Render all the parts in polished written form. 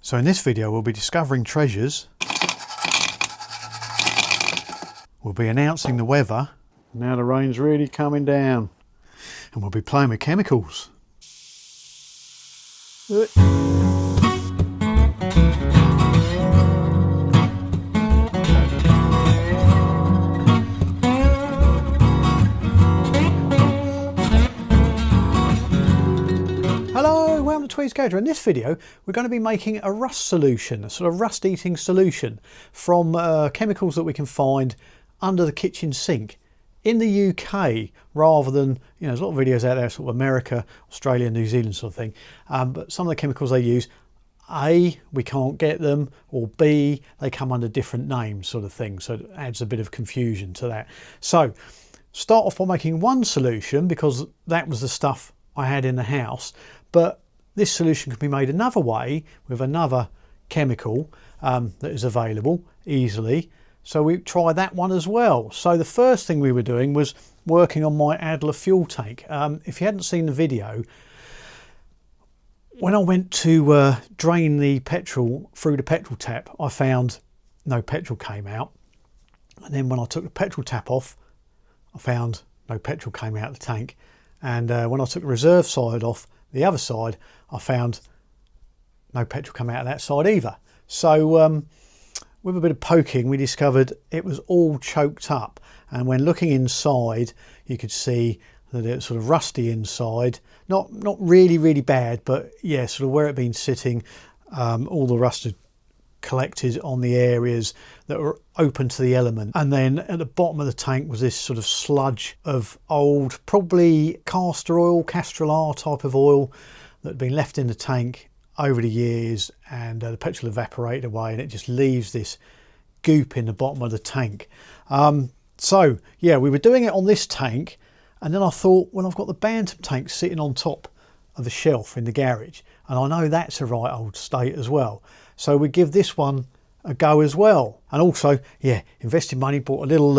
So in this video we'll be discovering treasures, we'll be announcing the weather, now the rain's really coming down, and we'll be playing with chemicals. TWEED'S Garage. In this video we're going to be making a rust solution, a sort of rust eating solution from chemicals that we can find under the kitchen sink in the UK, rather than, you know, there's a lot of videos out there, sort of America, Australia, New Zealand sort of thing, but some of the chemicals they use, A, we can't get them, or B, they come under different names sort of thing, so it adds a bit of confusion to that. So start off by making one solution because that was the stuff I had in the house, but this solution can be made another way with another chemical that is available easily. So we try that one as well. So the first thing we were doing was working on my Adler fuel tank. If you hadn't seen the video, when I went to drain the petrol through the petrol tap, I found no petrol came out. And then when I took the petrol tap off, I found no petrol came out of the tank. And when I took the reserve side off, the other side, I found no petrol come out of that side either. So with a bit of poking, we discovered it was all choked up. And when looking inside, you could see that it was sort of rusty inside. Not really bad, but yeah, sort of where it had been sitting, all the rust had collected on the areas that were open to the element. And then at the bottom of the tank was this sort of sludge of old, probably castor oil, Castrol type of oil that had been left in the tank over the years, and the petrol evaporated away and it just leaves this goop in the bottom of the tank. So yeah, we were doing it on this tank, and then I thought, well, I've got the Bantam tank sitting on top of the shelf in the garage, and I know that's a right old state as well, so we give this one a go as well. And also, yeah, invested money, bought a little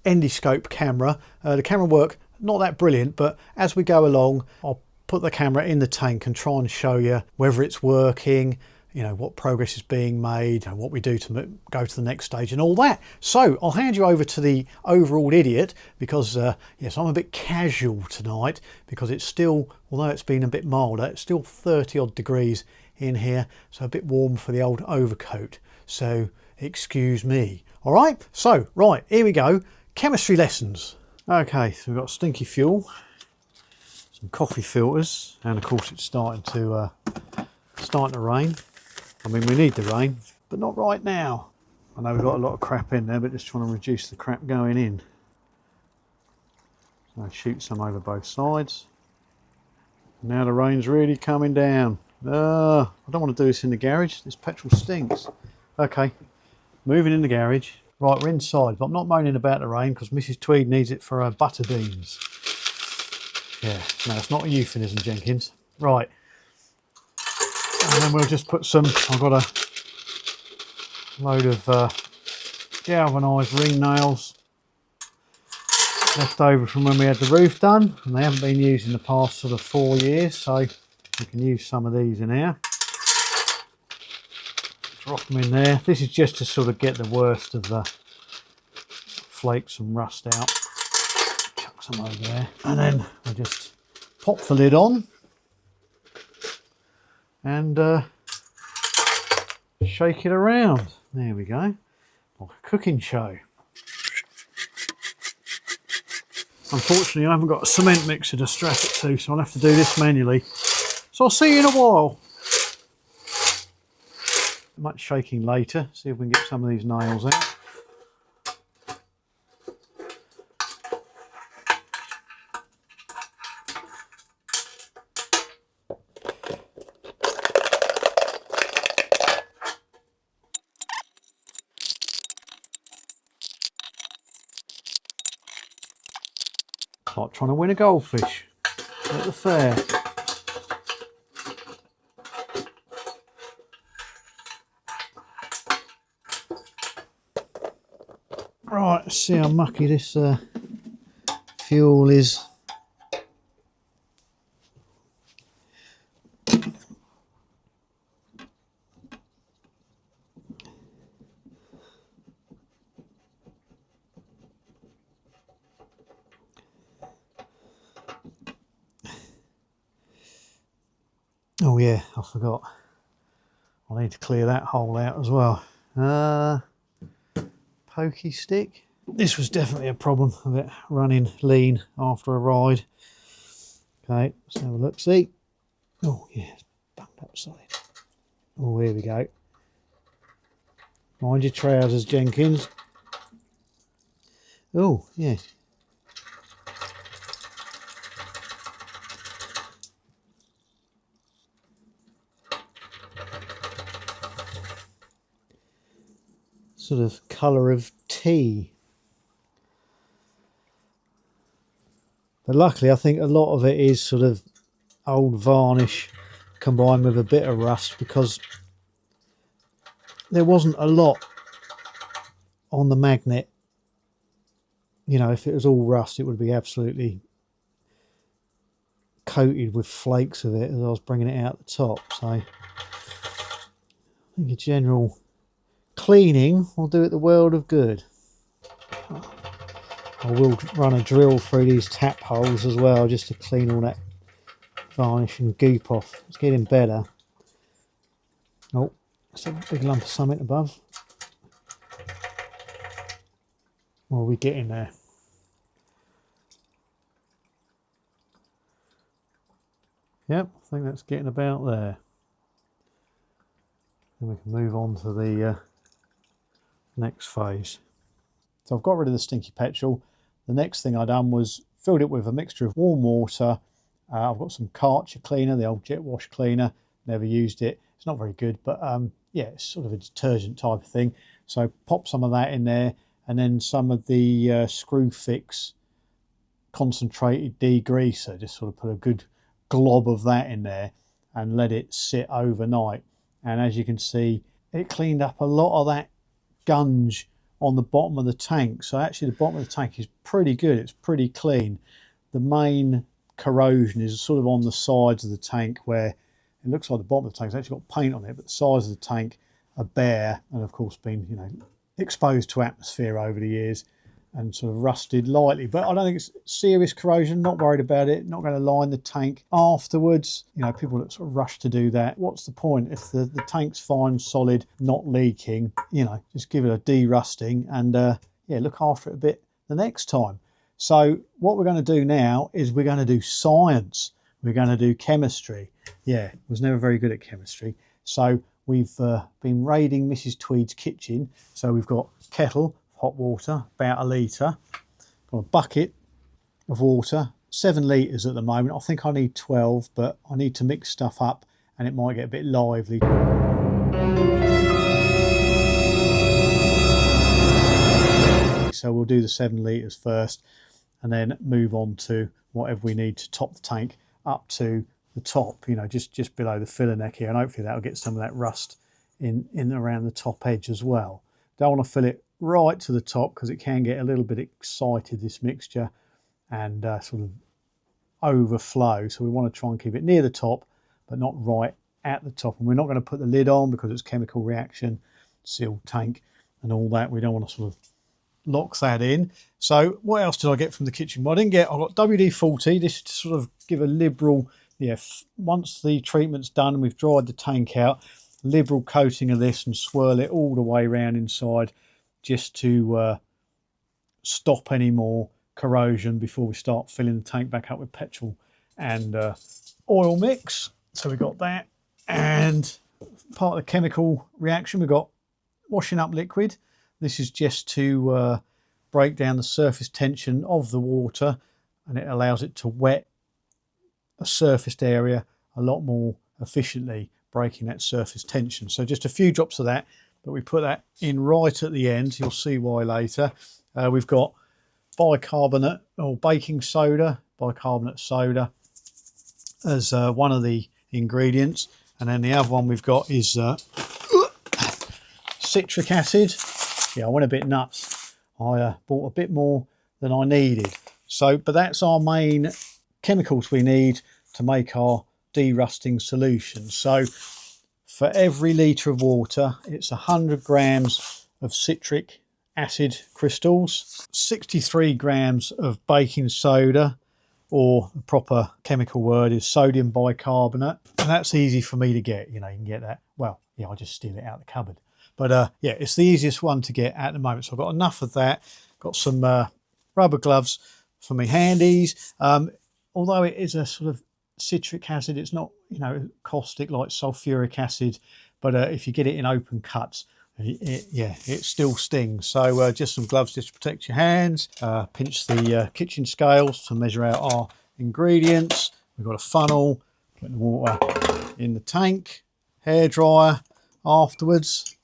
endoscope camera. The camera work not that brilliant, but as we go along I'll put the camera in the tank and try and show you whether it's working, you know, what progress is being made and what we do to go to the next stage and all that. So I'll hand you over to the overall idiot, because yes, I'm a bit casual tonight because it's still, although it's been a bit milder, it's still 30 odd degrees in here, so a bit warm for the old overcoat, so excuse me. All right, so right, here we go, chemistry lessons. Okay, so we've got stinky fuel, some coffee filters, and of course it's starting to rain. I mean, we need the rain, but not right now. I know we've got a lot of crap in there, but just trying to reduce the crap going in. So shoot some over both sides. Now the rain's really coming down. I don't want to do this in the garage. This petrol stinks. Okay, moving in the garage. Right, we're inside, but I'm not moaning about the rain because Mrs. Tweed needs it for her butter beans. Yeah, no, it's not a euphemism, Jenkins. Right. And then we'll just put some, I've got a load of galvanised ring nails left over from when we had the roof done, and they haven't been used in the past sort of 4 years, so we can use some of these in here. Drop them in there. This is just to sort of get the worst of the flakes and rust out. Chuck some over there, and then we'll just pop the lid on and shake it around. There we go, like a cooking show. Unfortunately, I haven't got a cement mixer to strap it to, so I'll have to do this manually. So I'll see you in a while. Much shaking later, see if we can get some of these nails out. Like trying to win a goldfish at the fair. Right, let's see how mucky this fuel is. Oh yeah, I forgot. I need to clear that hole out as well. Pokey stick. This was definitely a problem of it running lean after a ride. Okay, let's have a look. See? Oh yeah, it's bumped up solid. Oh, here we go. Mind your trousers, Jenkins. Oh yeah. Sort of colour of tea. But luckily I think a lot of it is sort of old varnish combined with a bit of rust, because there wasn't a lot on the magnet. You know, if it was all rust it would be absolutely coated with flakes of it as I was bringing it out the top. So I think a general cleaning will do it the world of good. I will run a drill through these tap holes as well, just to clean all that varnish and goop off. It's getting better. Oh, it's a big lump of something above. What are we getting there? Yep, I think that's getting about there. Then we can move on to the next phase. So I've got rid of the stinky petrol. The next thing I done was filled it with a mixture of warm water. I've got some Karcher cleaner, the old jet wash cleaner. Never used it. It's not very good, but yeah, it's sort of a detergent type of thing. So pop some of that in there, and then some of the Screw Fix concentrated degreaser. Just sort of put a good glob of that in there and let it sit overnight. And as you can see, it cleaned up a lot of that gunge on the bottom of the tank. So actually the bottom of the tank is pretty good. It's pretty clean. The main corrosion is sort of on the sides of the tank, where it looks like the bottom of the tank's actually got paint on it, but the sides of the tank are bare and of course been, you know, exposed to atmosphere over the years and sort of rusted lightly. But I don't think it's serious corrosion. Not worried about it. Not going to line the tank afterwards. You know, people that sort of rush to do that, what's the point? If the tank's fine, solid, not leaking, you know, just give it a de-rusting and yeah, look after it a bit the next time. So what we're going to do now is we're going to do science. We're going to do chemistry. Yeah, was never very good at chemistry. So we've been raiding Mrs. Tweed's kitchen. So we've got kettle, hot water, about a litre. Got a bucket of water, 7 litres at the moment. I think I need 12, but I need to mix stuff up and it might get a bit lively. So we'll do the 7 litres first and then move on to whatever we need to top the tank up to the top, you know, just below the filler neck here, and hopefully that'll get some of that rust in around the top edge as well. Don't want to fill it right to the top because it can get a little bit excited, this mixture, and sort of overflow. So we want to try and keep it near the top but not right at the top. And we're not going to put the lid on because it's chemical reaction, sealed tank and all that. We don't want to sort of lock that in. So what else did I get from the kitchen? Well, I got WD-40, this to sort of give a liberal, yeah, once the treatment's done and we've dried the tank out, liberal coating of this and swirl it all the way around inside, just to stop any more corrosion before we start filling the tank back up with petrol and oil mix. So we got that, and part of the chemical reaction we've got washing up liquid. This is just to break down the surface tension of the water, and it allows it to wet a surfaced area a lot more efficiently, breaking that surface tension. So just a few drops of that, but we put that in right at the end. You'll see why later. We've got bicarbonate or baking soda, bicarbonate soda as one of the ingredients, and then the other one we've got is citric acid. Yeah, I went a bit nuts. I bought a bit more than I needed. So, but that's our main chemicals we need to make our de-rusting solution. So for every litre of water, it's 100 grams of citric acid crystals, 63 grams of baking soda, or the proper chemical word is sodium bicarbonate, and that's easy for me to get. You know, you can get that. Well, yeah, I just steal it out of the cupboard. But yeah, it's the easiest one to get at the moment. So I've got enough of that. Got some rubber gloves for my handies. Although it is a sort of citric acid, it's not, you know, caustic like sulfuric acid. But if you get it in open cuts, it still stings. So just some gloves just to protect your hands. Pinch the kitchen scales to measure out our ingredients. We've got a funnel, put the water in the tank, hairdryer afterwards.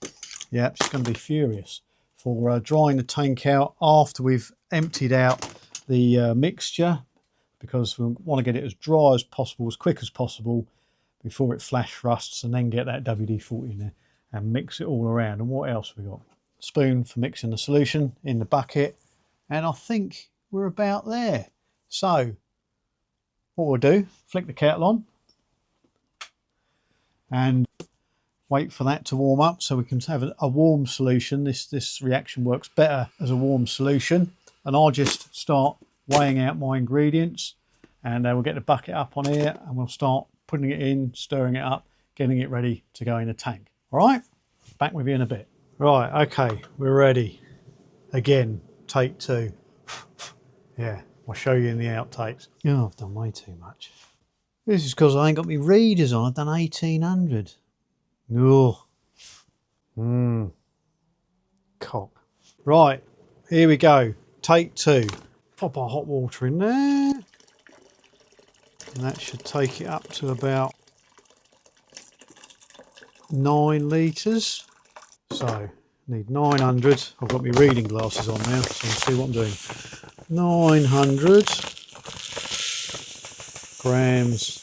Yeah, it's going to be furious for drying the tank out after we've emptied out the mixture, because we want to get it as dry as possible, as quick as possible, before it flash rusts, and then get that WD-40 in there and mix it all around. And what else we got? Spoon for mixing the solution in the bucket, and I think we're about there. So what we'll do, flick the kettle on and wait for that to warm up so we can have a warm solution. This reaction works better as a warm solution. And I'll just start weighing out my ingredients, and we'll get the bucket up on here and we'll start putting it in, stirring it up, getting it ready to go in the tank. All right, back with you in a bit. Right, okay, we're ready. Again, take two. Yeah, I'll show you in the outtakes. Oh, I've done way too much. This is because I ain't got my readers on. I've done 1800. Oh, cock. Right, here we go. Take two. Pop our hot water in there, and that should take it up to about 9 litres. So need 900. I've got my reading glasses on now, so I'll see what I'm doing. 900 grams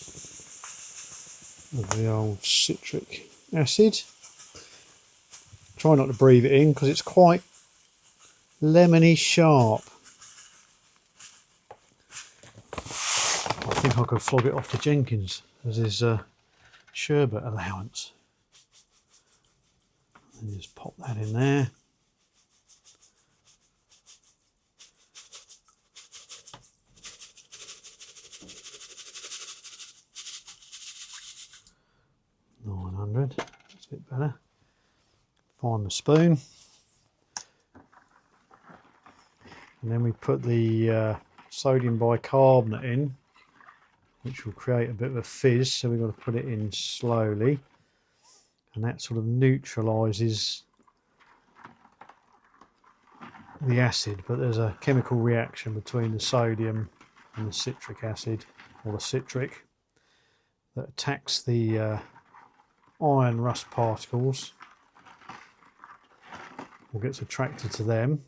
of the old citric acid. Try not to breathe it in because it's quite lemony sharp. I think I could flog it off to Jenkins as his sherbet allowance. And just pop that in there. That's a bit better. Find the spoon, and then we put the sodium bicarbonate in, which will create a bit of a fizz, so we've got to put it in slowly, and that sort of neutralises the acid. But there's a chemical reaction between the sodium and the citric acid, or the citric, that attacks the iron rust particles, or gets attracted to them,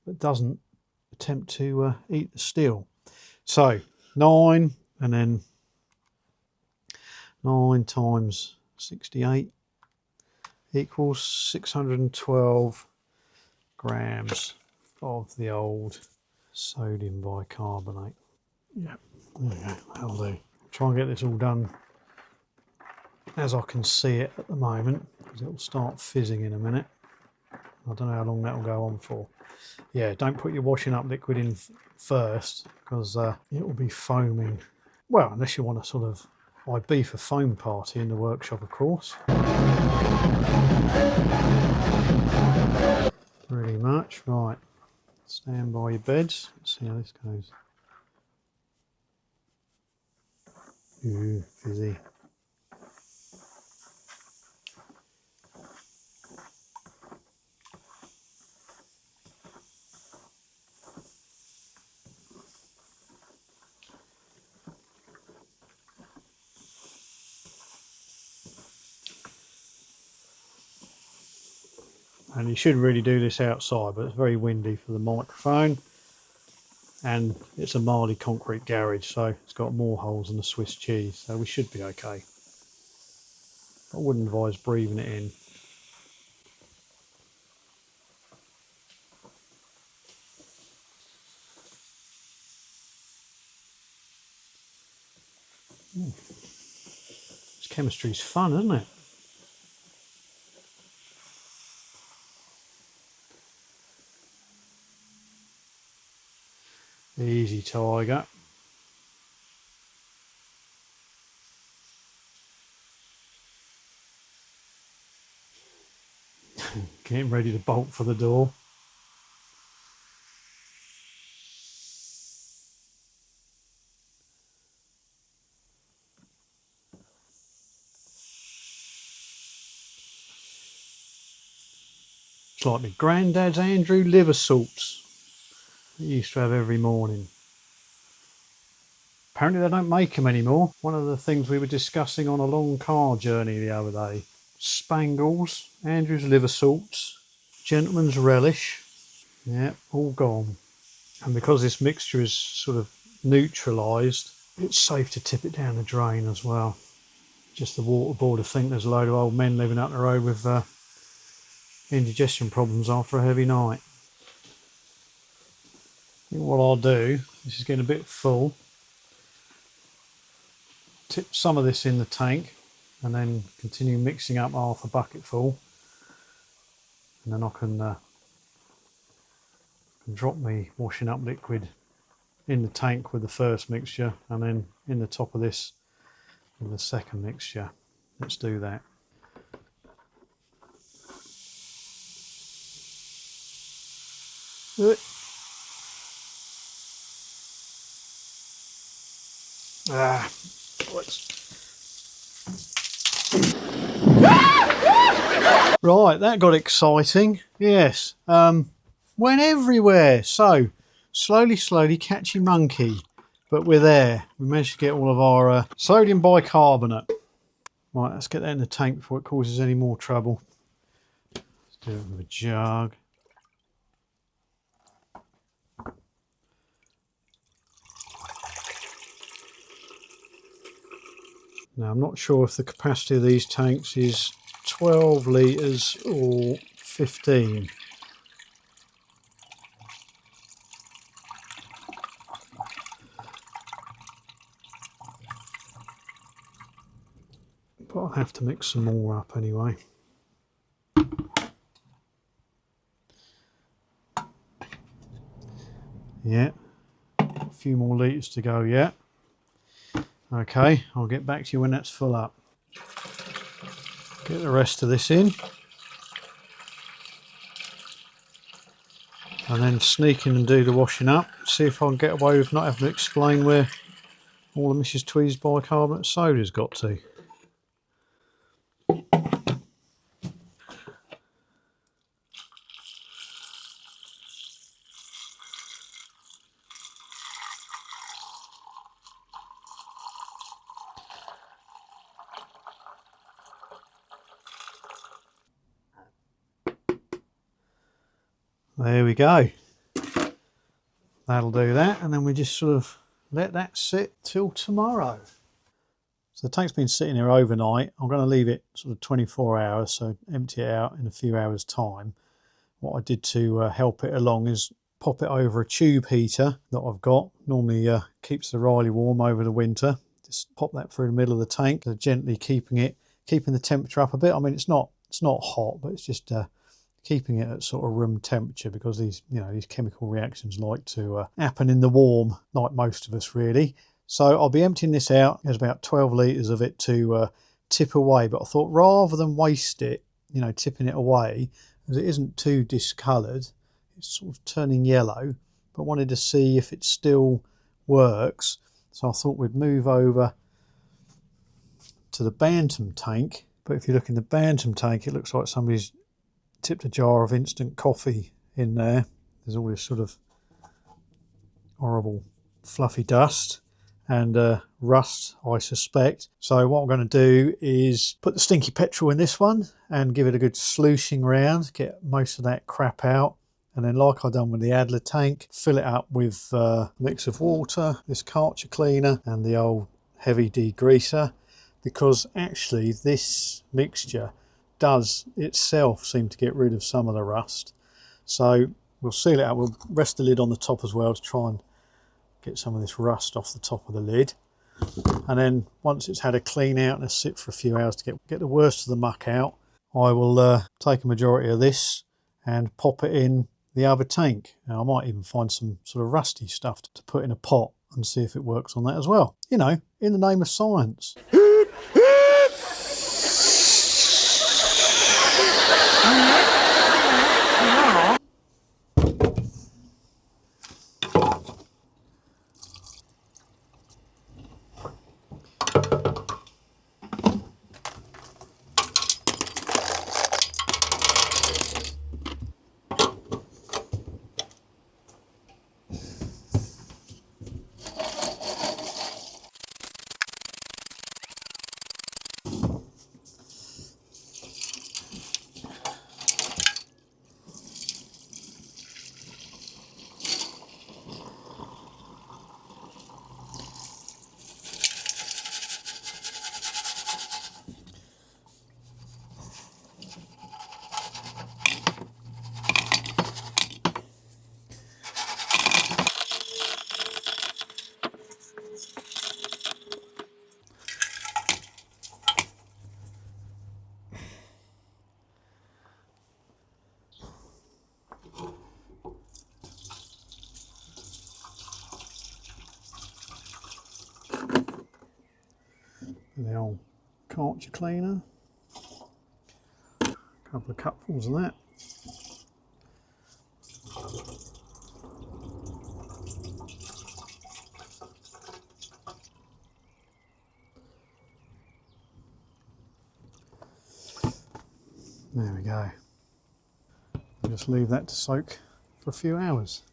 but doesn't attempt to eat the steel. So 9, and then 9 times 68 equals 612 grams of the old sodium bicarbonate. Yeah, there we go, that'll do. Try and get this all done as I can see it at the moment, because it'll start fizzing in a minute. I don't know how long that will go on for. Yeah, don't put your washing up liquid in first, because it will be foaming. Well, unless you want a sort of IB for foam party in the workshop, of course. Pretty much. Right, stand by your beds. Let's see how this goes. Ooh, fizzy. And you should really do this outside, but it's very windy for the microphone, and it's a Marley concrete garage, so it's got more holes than a Swiss cheese, so we should be okay. I wouldn't advise breathing it in. This chemistry's fun, isn't it? Easy, tiger. Getting ready to bolt for the door. It's like my granddad's Andrew liver salts that he used to have every morning. Apparently they don't make them anymore. One of the things we were discussing on a long car journey the other day. Spangles, Andrew's liver salts, gentleman's relish. Yeah, all gone. And because this mixture is sort of neutralised, it's safe to tip it down the drain as well. Just the waterboard to think there's a load of old men living up the road with indigestion problems after a heavy night. I think what I'll do, this is getting a bit full, tip some of this in the tank and then continue mixing up half a bucket full, and then I can drop me washing up liquid in the tank with the first mixture and then in the top of this with the second mixture. Let's do that. Right, that got exciting. Yes, went everywhere. So slowly catchy monkey, but we're there. We managed to get all of our sodium bicarbonate. Right, let's get that in the tank before it causes any more trouble. Let's do it with a jug. Now, I'm not sure if the capacity of these tanks is 12 litres or 15. But I'll have to mix some more up anyway. Yeah, a few more litres to go yet. Okay, I'll get back to you when that's full up. Get the rest of this in. And then sneak in and do the washing up. See if I can get away with not having to explain where all of Mrs. TWEED'S bicarbonate soda's got to. There we go. That'll do that, and then we just sort of let that sit till tomorrow. So the tank's been sitting here overnight. I'm going to leave it sort of 24 hours, so empty it out in a few hours' time. What I did to help it along is pop it over a tube heater that I've got. Normally keeps the Riley warm over the winter. Just pop that through the middle of the tank, gently keeping the temperature up a bit. I mean, it's not hot, but it's just keeping it at sort of room temperature, because these chemical reactions like to happen in the warm, like most of us really. So I'll be emptying this out. There's about 12 litres of it to tip away, but I thought rather than waste it, tipping it away, as it isn't too discoloured, it's sort of turning yellow, but wanted to see if it still works. So I thought we'd move over to the Bantam tank. But if you look in the Bantam tank, it looks like somebody's tipped a jar of instant coffee in there. There's all this sort of horrible fluffy dust and rust, I suspect. So what I'm going to do is put the stinky petrol in this one and give it a good sluicing round, get most of that crap out, and then, like I've done with the Adler tank, fill it up with a mix of water, this Karcher cleaner and the old heavy degreaser, because actually this mixture does itself seem to get rid of some of the rust. So we'll seal it out. We'll rest the lid on the top as well to try and get some of this rust off the top of the lid. And then once it's had a clean out and sit for a few hours to get the worst of the muck out, I will take a majority of this and pop it in the other tank. Now, I might even find some sort of rusty stuff to put in a pot and see if it works on that as well. In the name of science. the old cartridge cleaner. A couple of cupfuls of that. There we go. Just leave that to soak for a few hours.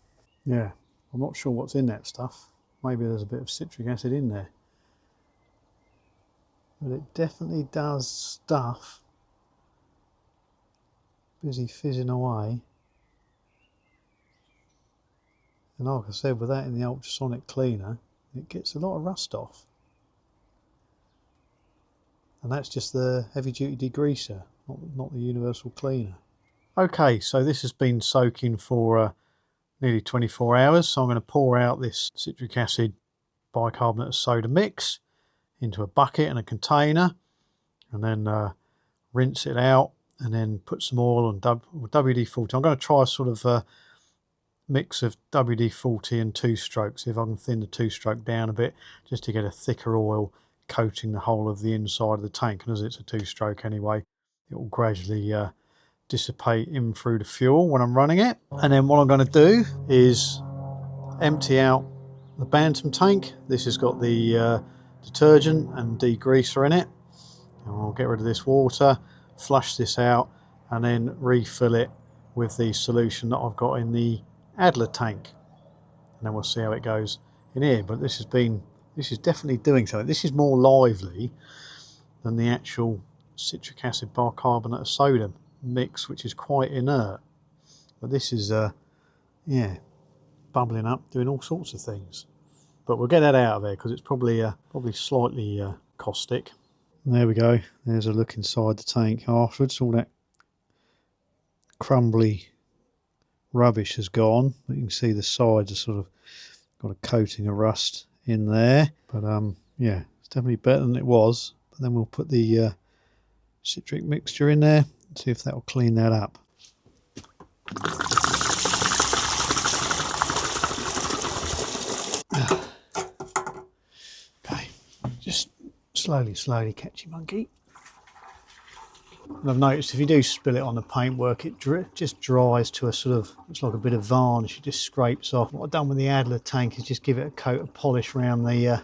Yeah, I'm not sure what's in that stuff. Maybe there's a bit of citric acid in there. But it definitely does stuff. Busy fizzing away. And like I said, with that in the ultrasonic cleaner, it gets a lot of rust off. And that's just the heavy duty degreaser, not the universal cleaner. Okay, so this has been soaking for nearly 24 hours. So I'm going to pour out this citric acid bicarbonate of soda mix into a bucket and a container, and then rinse it out, and then put some oil on WD-40. I'm going to try a sort of mix of WD-40 and 2-stroke, see if I can thin the 2-stroke down a bit, just to get a thicker oil coating the whole of the inside of the tank. And as it's a 2-stroke anyway, it will gradually dissipate in through the fuel when I'm running it. And then what I'm going to do is empty out the BUNSON tank. This has got the detergent and degreaser in it. And I'll get rid of this water, flush this out, and then refill it with the solution that I've got in the Adler tank. And then we'll see how it goes in here. But this is definitely doing something. This is more lively than the actual citric acid bicarbonate of soda mix, which is quite inert. But this is yeah, bubbling up, doing all sorts of things. But we'll get that out of there because it's probably slightly caustic. And there we go. There's a look inside the tank afterwards. All that crumbly rubbish has gone. But you can see the sides are sort of got a coating of rust in there. But yeah, it's definitely better than it was. But then we'll put the citric mixture in there and see if that will clean that up. Okay, just slowly, catchy monkey. And I've noticed if you do spill it on the paintwork, it just dries to a sort of, it's like a bit of varnish, it just scrapes off. What I've done with the Adler tank is just give it a coat of polish around the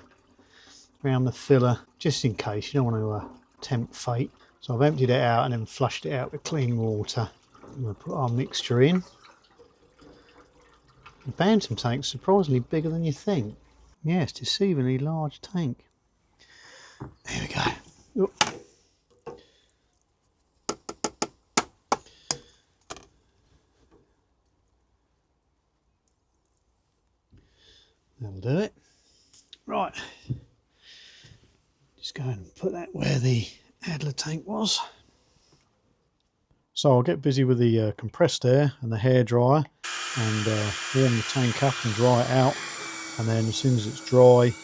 filler, just in case, you don't want to tempt fate. So I've emptied it out and then flushed it out with clean water. I'm going to put our mixture in. The BUNSON tank's surprisingly bigger than you think. Yes, deceivingly large tank. There we go. Oop. That'll do it. Right. Just go and put that where the Adler tank was. So I'll get busy with the compressed air and the hairdryer and warm the tank up and dry it out. And then as soon as it's dry,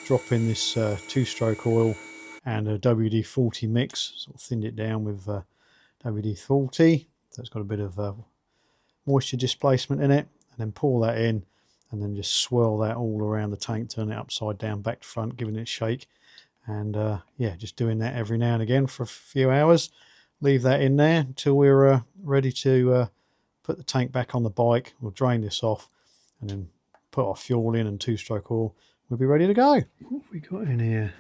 drop in this 2-stroke oil and a WD-40 mix. Sort of thinned it down with WD-40. So it's got a bit of moisture displacement in it. And then pour that in and then just swirl that all around the tank, turn it upside down, back to front, giving it a shake. And yeah, just doing that every now and again for a few hours. Leave that in there until we're ready to put the tank back on the bike. We'll drain this off and then put our fuel in and 2-stroke oil. We'll be ready to go. What have we got in here?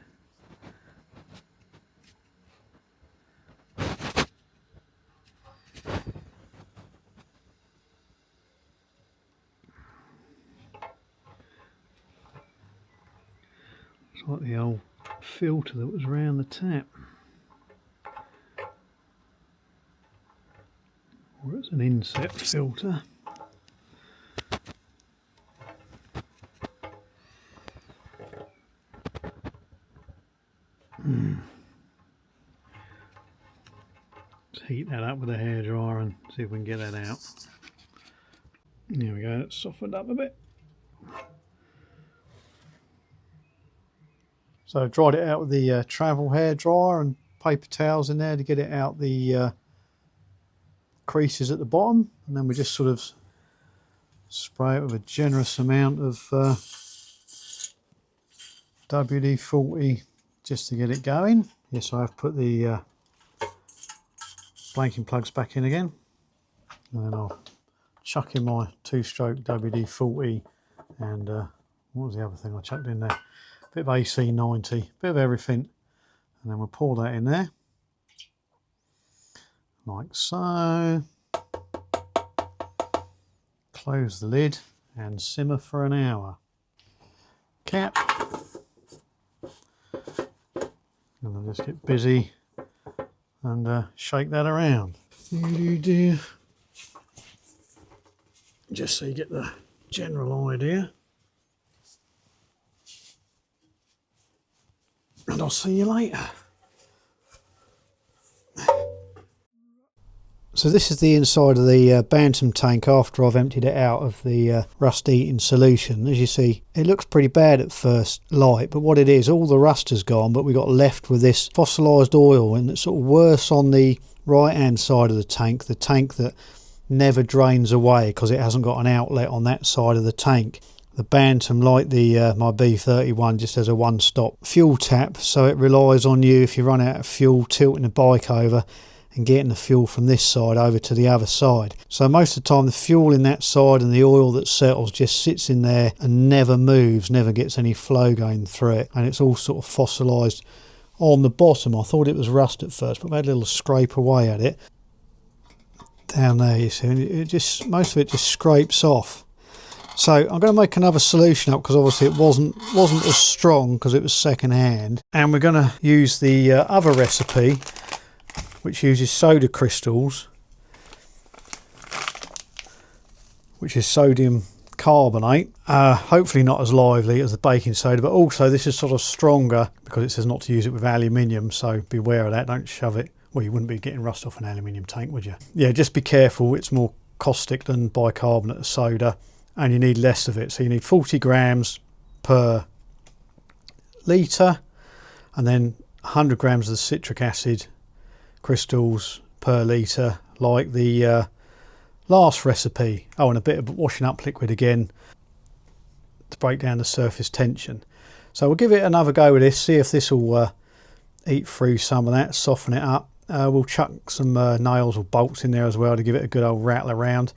It's like the old filter that was around the tap. Or it's an inset filter. Let's heat that up with a hairdryer and see if we can get that out. There we go, it's softened up a bit. So I dried it out with the travel hairdryer and paper towels in there to get it out the creases at the bottom, and then we just sort of spray it with a generous amount of WD-40 just to get it going. Yes, I have put the blanking plugs back in again, and then I'll chuck in my 2-stroke WD-40 and what was the other thing I chucked in there? A bit of AC90, bit of everything, and then we'll pour that in there like so. Close the lid and simmer for an hour. Cap, and I'll just get busy and shake that around. Just so you get the general idea. And I'll see you later. So this is the inside of the BUNSON tank after I've emptied it out of the rust-eating solution. As you see, it looks pretty bad at first light, but what it is, all the rust has gone, but we got left with this fossilised oil, and it's sort of worse on the right-hand side of the tank that never drains away because it hasn't got an outlet on that side of the tank. The BUNSON, like the my B31, just has a one-stop fuel tap, so it relies on you, if you run out of fuel, tilting the bike over and getting the fuel from this side over to the other side. So most of the time the fuel in that side and the oil that settles just sits in there and never moves, never gets any flow going through it, and it's all sort of fossilised on the bottom. I thought it was rust at first, but we had a little scrape away at it. Down there you see, it just, most of it just scrapes off. So I'm going to make another solution up because obviously it wasn't as strong because it was second hand, and we're going to use the other recipe, which uses soda crystals, which is sodium carbonate. Hopefully not as lively as the baking soda, but also this is sort of stronger because it says not to use it with aluminium, so beware of that. Don't shove it. Well, you wouldn't be getting rust off an aluminium tank, would you? Yeah, just be careful. It's more caustic than bicarbonate of soda, and you need less of it. So you need 40 grams per litre, and then 100 grams of the citric acid crystals per litre, like the last recipe. Oh, and a bit of washing up liquid again to break down the surface tension. So we'll give it another go with this, see if this will eat through some of that, soften it up. We'll chuck some nails or bolts in there as well to give it a good old rattle around,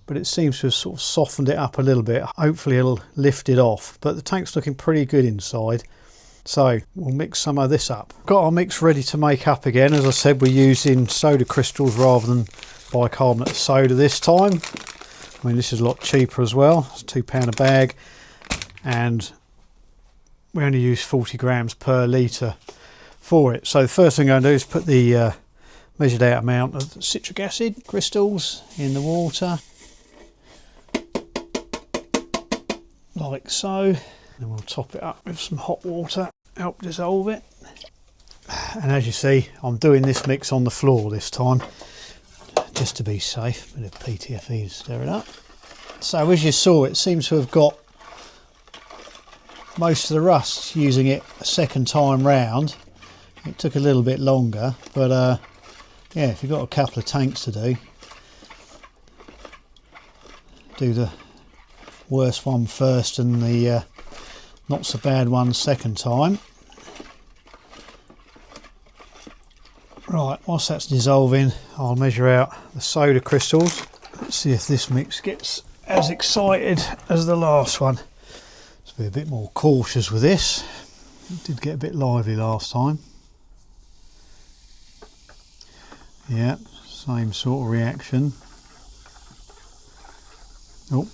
but it seems to have sort of softened it up a little bit. Hopefully it'll lift it off, but the tank's looking pretty good inside. So we'll mix some of this up. Got our mix ready to make up again. As I said, we're using soda crystals rather than bicarbonate of soda this time. I mean, this is a lot cheaper as well. It's £2 a bag, and we only use 40 grams per litre for it. So the first thing I'm going to do is put the measured out amount of citric acid crystals in the water, like so. Then we'll top it up with some hot water, help dissolve it. And as you see, I'm doing this mix on the floor this time, just to be safe. Bit of PTFE to stir it up. So as you saw, it seems to have got most of the rust using it a second time round. It took a little bit longer, but yeah, if you've got a couple of tanks to do the worst one first and the not so bad one second time. Right, whilst that's dissolving, I'll measure out the soda crystals. Let's see if this mix gets as excited as the last one. Let's be a bit more cautious with this. It did get a bit lively last time. Yeah, same sort of reaction. Oh.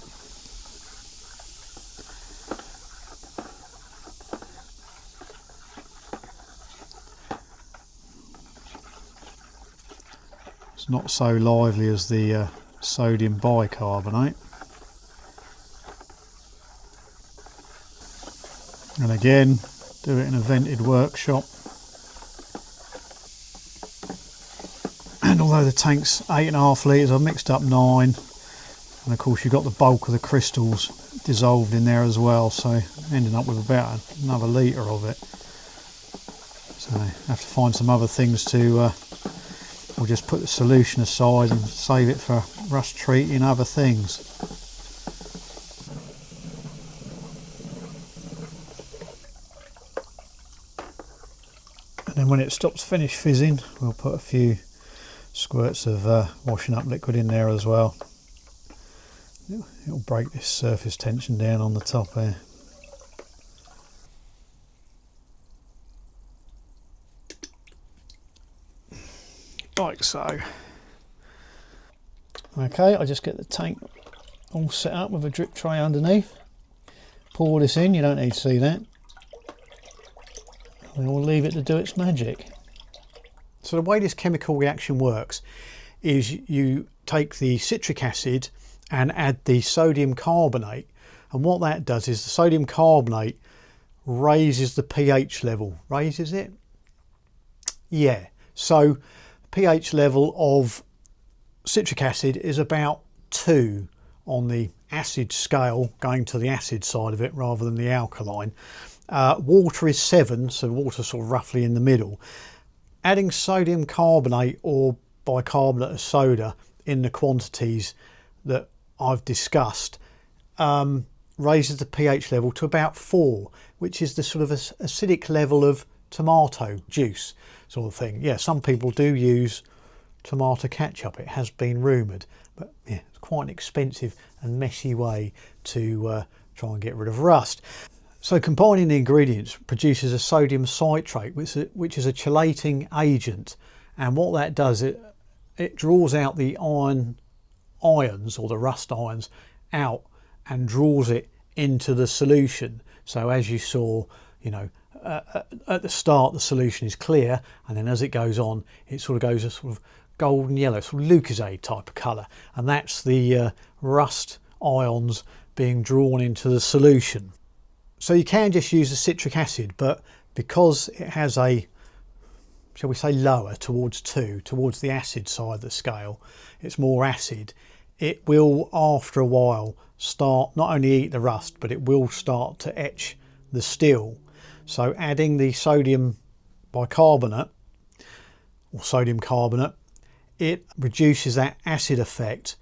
It's not so lively as the sodium bicarbonate. And again, do it in a vented workshop. And although the tank's 8.5 litres, I've mixed up 9. And of course you've got the bulk of the crystals dissolved in there as well, so ending up with about another litre of it. So I have to find some other things to, or just put the solution aside and save it for rust treating other things. then when it stops fizzing, we'll put a few squirts of washing up liquid in there as well. It'll break this surface tension down on the top there. Like so. Okay, I just get the tank all set up with a drip tray underneath. Pour this in, you don't need to see that. And we'll leave it to do its magic. So the way this chemical reaction works is you take the citric acid and add the sodium carbonate, and what that does is the sodium carbonate raises the pH level. Raises it? Yeah. So pH level of citric acid is about 2 on the acid scale, going to the acid side of it rather than the alkaline. Water is 7, so water's sort of roughly in the middle. Adding sodium carbonate or bicarbonate of soda in the quantities that I've discussed raises the pH level to about 4, which is the sort of acidic level of tomato juice sort of thing. Yeah, some people do use tomato ketchup, it has been rumoured, but yeah, it's quite an expensive and messy way to try and get rid of rust. So combining the ingredients produces a sodium citrate, which is a chelating agent, and what that does, it draws out the ions or the rust ions out and draws it into the solution. So as you saw, you know, at the start the solution is clear, and then as it goes on it sort of goes a sort of golden yellow, sort of Lucozade type of colour, and that's the rust ions being drawn into the solution. So you can just use the citric acid, but because it has a, shall we say, lower towards 2, towards the acid side of the scale, it's more acid, it will after a while start not only eat the rust, but it will start to etch the steel. So adding the sodium bicarbonate or sodium carbonate, it reduces that acid effect,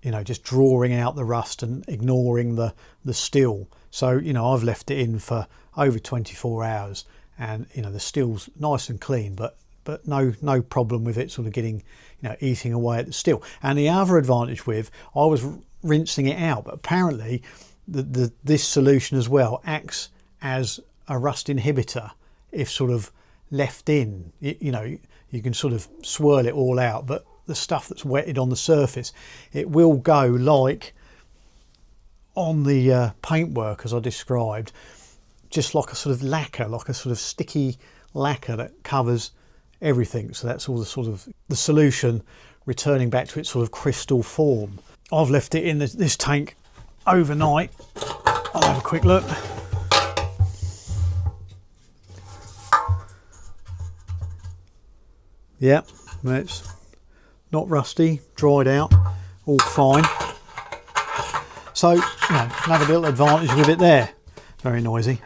you know, just drawing out the rust and ignoring the steel. So, you know, I've left it in for over 24 hours and, you know, the steel's nice and clean, but no problem with it sort of getting, you know, eating away at the steel. And the other advantage with, I was rinsing it out, but apparently this solution as well acts as a rust inhibitor if sort of left in. You know, you can sort of swirl it all out, but the stuff that's wetted on the surface, it will go like on the paintwork as I described, just like a sort of lacquer, like a sort of sticky lacquer that covers everything. So that's all the sort of the solution returning back to its sort of crystal form. I've left it in this tank overnight. I'll have a quick look. Yeah, it's not rusty, dried out, all fine. So, you know, another little advantage with it there. Very noisy.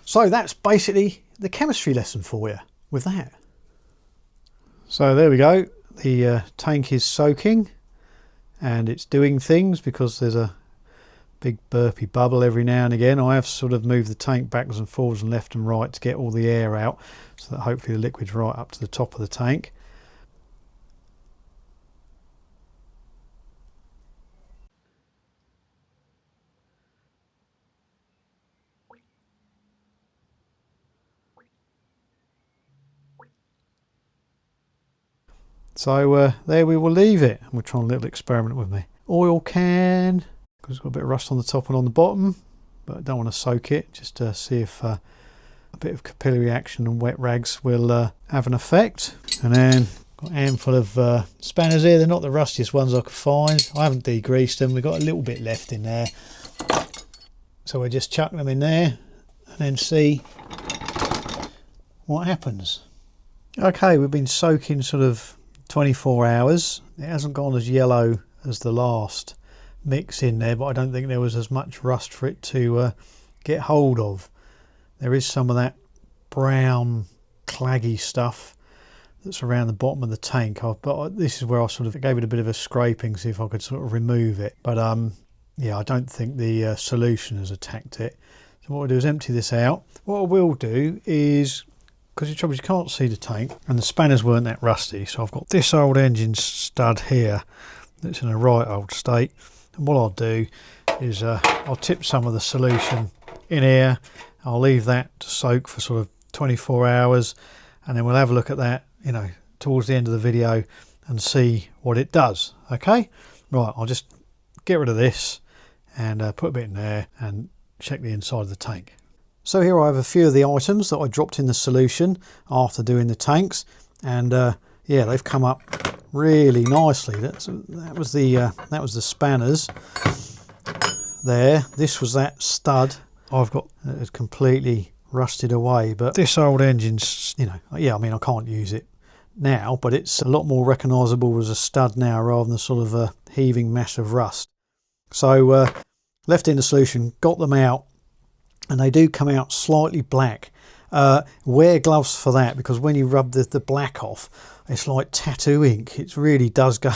So that's basically the chemistry lesson for you with that. So there we go. The tank is soaking and it's doing things because there's a big burpy bubble every now and again. I have sort of moved the tank backwards and forwards and left and right to get all the air out so that hopefully the liquid's right up to the top of the tank. So there we will leave it. We'll try a little experiment with my oil can because it's got a bit of rust on the top and on the bottom, but I don't want to soak it, just to see if a bit of capillary action and wet rags will have an effect. And then got a handful of spanners here. They're not the rustiest ones I could find. I haven't degreased them. We've got a little bit left in there, so we'll just chuck them in there and then see what happens. Okay, we've been soaking sort of 24 hours. It hasn't gone as yellow as the last mix in there, but I don't think there was as much rust for it to get hold of. There is some of that brown claggy stuff that's around the bottom of the tank, but this is where I sort of gave it a bit of a scraping, see if I could sort of remove it. But yeah, I don't think the solution has attacked it. So what I'll do is empty this out. What I will do is because the trouble is you can't see the tank and the spanners weren't that rusty, so I've got this old engine stud here that's in a right old state, and what I'll do is I'll tip some of the solution in here. I'll leave that to soak for sort of 24 hours, and then we'll have a look at that, you know, towards the end of the video and see what it does. Okay, right, I'll just get rid of this and put a bit in there and check the inside of the tank. So here I have a few of the items that I dropped in the solution after doing the tanks, and yeah, they've come up really nicely. That was the spanners there. This was that stud I've got it completely rusted away, but this old engine's, you know, yeah, I mean I can't use it now, but it's a lot more recognisable as a stud now rather than sort of a heaving mass of rust. So left in the solution, got them out, and they do come out slightly black. Wear gloves for that, because when you rub the black off, it's like tattoo ink. It really does go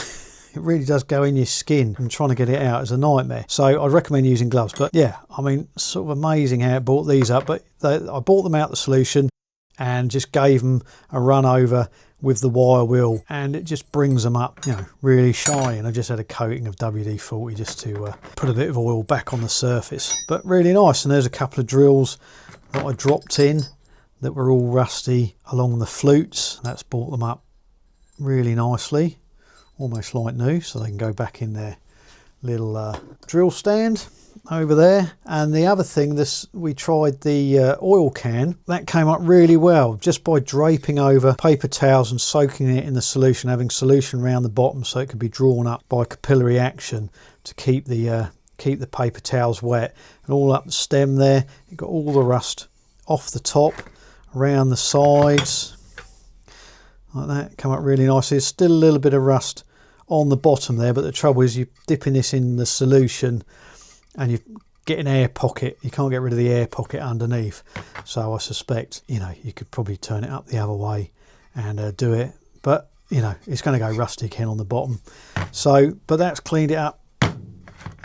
it really does go in your skin, and trying to get it out is a nightmare. So I'd recommend using gloves. But yeah, I mean, sort of amazing how it brought these up. But I bought them out the solution and just gave them a run over with the wire wheel, and it just brings them up, you know, really shiny. And I just had a coating of WD-40 just to put a bit of oil back on the surface, but really nice. And there's a couple of drills that I dropped in that were all rusty along the flutes. That's brought them up really nicely, almost like new, so they can go back in their little drill stand over there. And the other thing, we tried the oil can. That came up really well just by draping over paper towels and soaking it in the solution, having solution around the bottom so it could be drawn up by capillary action to keep the paper towels wet, and all up the stem there. You got all the rust off the top, around the sides like that. Come up really nicely. There's still a little bit of rust on the bottom there, but the trouble is you're dipping this in the solution and you get an air pocket. You can't get rid of the air pocket underneath, so I suspect, you know, you could probably turn it up the other way and do it, but you know, it's going to go rusty again on the bottom. So, but that's cleaned it up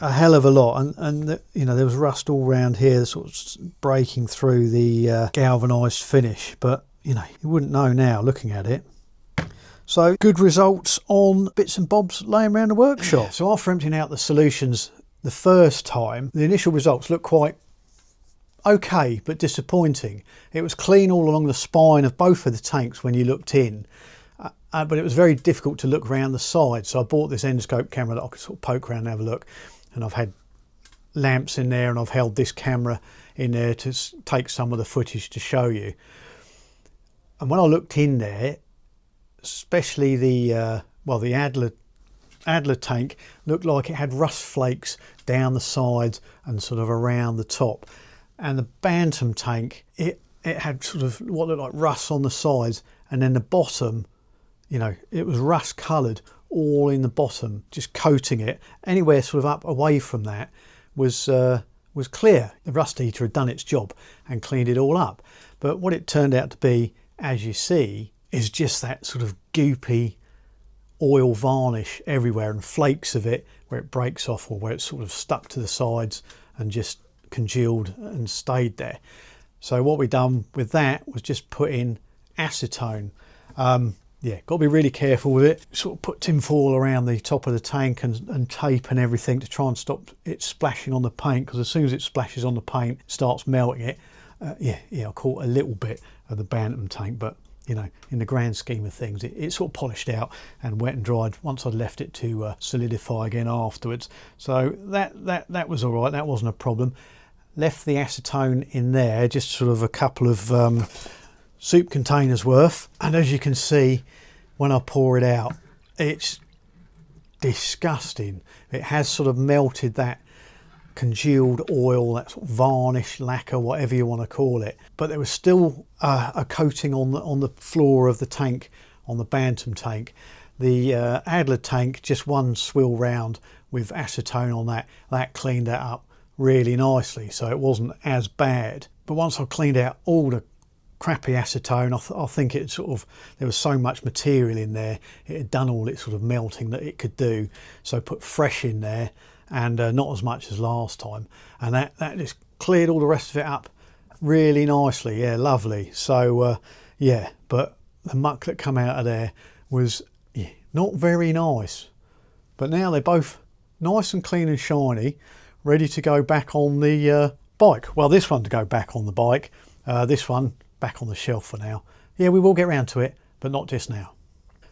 a hell of a lot, and you know, there was rust all around here sort of breaking through the galvanized finish, but you know, you wouldn't know now looking at it. So good results on bits and bobs laying around the workshop. Yeah, so after emptying out the solutions the first time, the initial results looked quite okay, but disappointing. It was clean all along the spine of both of the tanks when you looked in, but it was very difficult to look around the side. So I bought this endoscope camera that I could sort of poke around and have a look, and I've had lamps in there, and I've held this camera in there to take some of the footage to show you. And when I looked in there, especially the Adler tank looked like it had rust flakes down the sides and sort of around the top, and the Bantam tank, it had sort of what looked like rust on the sides, and then the bottom, you know, it was rust coloured all in the bottom, just coating it. Anywhere sort of up away from that was clear. The rust eater had done its job and cleaned it all up. But what it turned out to be, as you see, is just that sort of goopy oil varnish everywhere, and flakes of it where it breaks off, or where it's sort of stuck to the sides and just congealed and stayed there. So what we done with that was just put in acetone. Yeah, got to be really careful with it. Sort of put tin foil around the top of the tank and tape and everything to try and stop it splashing on the paint, because as soon as it splashes on the paint, it starts melting it. Yeah, I caught a little bit of the Bantam tank, but you know, in the grand scheme of things, it sort of polished out and wet and dried once I'd left it to solidify again afterwards. So that was all right. That wasn't a problem. Left the acetone in there, just sort of a couple of soup containers worth, and as you can see when I pour it out, it's disgusting. It has sort of melted that congealed oil, that sort of varnish, lacquer, whatever you want to call it, but there was still a coating on the floor of the tank, on the Bantam tank. The Adler tank, just one swill round with acetone on that cleaned that up really nicely, so it wasn't as bad. But once I cleaned out all the crappy acetone, I think it sort of, there was so much material in there, it had done all its sort of melting that it could do, so put fresh in there, and not as much as last time, and that just cleared all the rest of it up really nicely. Yeah, lovely. So Yeah, but the muck that come out of there was not very nice. But now they're both nice and clean and shiny, ready to go back on the bike. Well, this one to go back on the bike, this one back on the shelf for now. Yeah, we will get round to it, but not just now.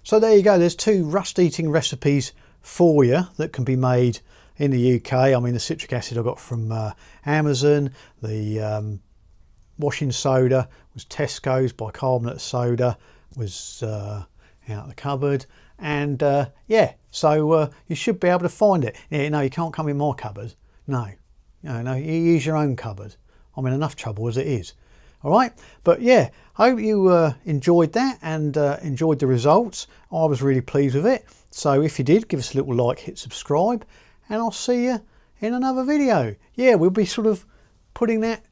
So there you go, there's 2 rust eating recipes for you that can be made in the UK. I mean, the citric acid I got from Amazon, the washing soda was Tesco's, bicarbonate of soda was out of the cupboard, and yeah, so you should be able to find it. Yeah, no, you can't come in my cupboard. No, no, you use your own cupboard. I'm in enough trouble as it is. All right, but yeah, hope you enjoyed that and enjoyed the results. I was really pleased with it. So if you did, give us a little like, hit subscribe, and I'll see you in another video. Yeah, we'll be sort of putting that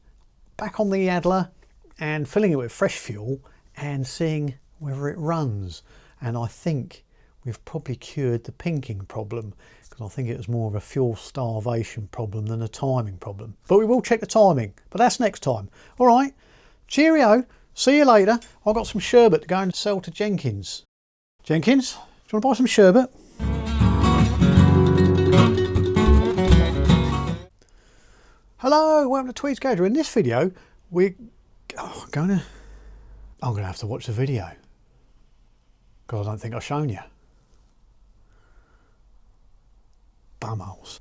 back on the Adler and filling it with fresh fuel and seeing whether it runs. And I think we've probably cured the pinking problem, because I think it was more of a fuel starvation problem than a timing problem. But we will check the timing, but that's next time. All right, cheerio, see you later. I've got some sherbet to go and sell to Jenkins. Jenkins, do you want to buy some sherbet? Hello, welcome to Tweed's Garage. In this video, I'm gonna have to watch the video, because I don't think I've shown you. Bumholes.